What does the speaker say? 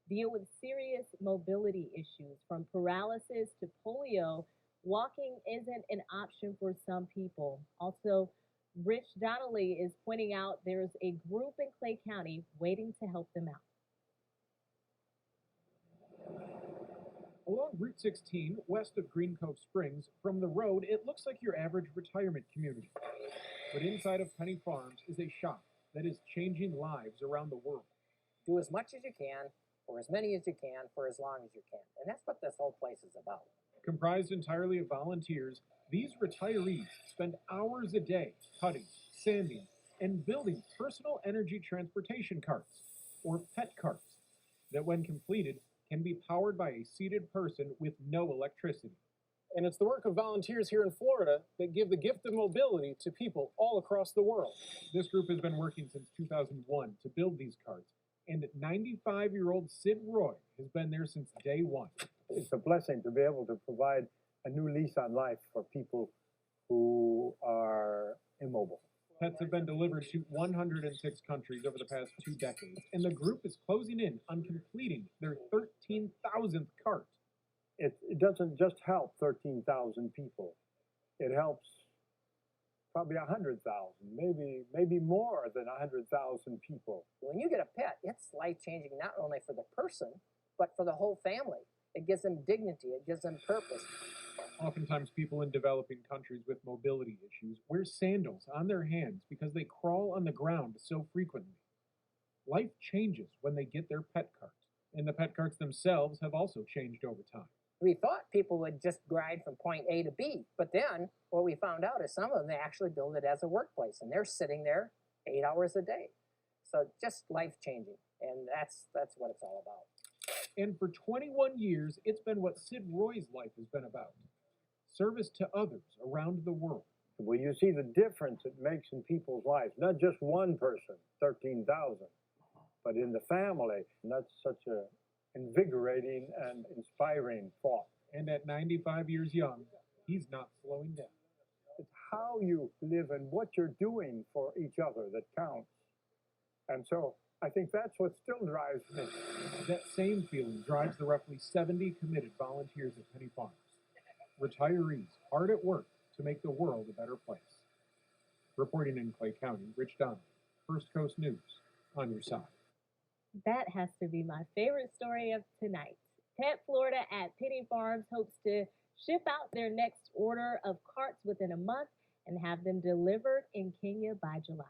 deal with serious mobility issues from paralysis to polio. Walking isn't an option for some people. Also, Rich Donnelly is pointing out there's a group in Clay County waiting to help them out. Along Route 16, west of Green Cove Springs, from the road, it looks like your average retirement community. But inside of Penny Farms is a shop that is changing lives around the world. Do as much as you can, or as many as you can, for as long as you can. And that's what this whole place is about. Comprised entirely of volunteers, these retirees spend hours a day cutting, sanding, and building personal energy transportation carts, or PET carts, that when completed can be powered by a seated person with no electricity. And it's the work of volunteers here in Florida that give the gift of mobility to people all across the world. This group has been working since 2001 to build these carts, and 95-year-old Sid Roy has been there since day one. It's a blessing to be able to provide a new lease on life for people who are immobile. Pets have been delivered to 106 countries over the past 2 decades, and the group is closing in on completing their 13,000th cart. It doesn't just help 13,000 people. It helps probably 100,000, maybe more than 100,000 people. When you get a pet, it's life-changing not only for the person, but for the whole family. It gives them dignity. It gives them purpose. Oftentimes, people in developing countries with mobility issues wear sandals on their hands because they crawl on the ground so frequently. Life changes when they get their pet cart, and the pet carts themselves have also changed over time. We thought people would just ride from point A to B, but then what we found out is some of them, they actually build it as a workplace, and they're sitting there 8 hours a day. So just life-changing, and that's what it's all about. And for 21 years, it's been what Sid Roy's life has been about. Service to others around the world. Well, you see the difference it makes in people's lives, not just one person, 13,000, but in the family. And that's such a invigorating and inspiring thought. And at 95 years young, he's not slowing down. It's how you live and what you're doing for each other that counts. And so I think that's what still drives me. That same feeling drives the roughly 70 committed volunteers at Penny Farms. Retirees hard at work to make the world a better place. Reporting in Clay County, Rich Donnelly, First Coast News, on your side. That has to be my favorite story of tonight. Pet Florida at Penny Farms hopes to ship out their next order of carts within a month and have them delivered in Kenya by July.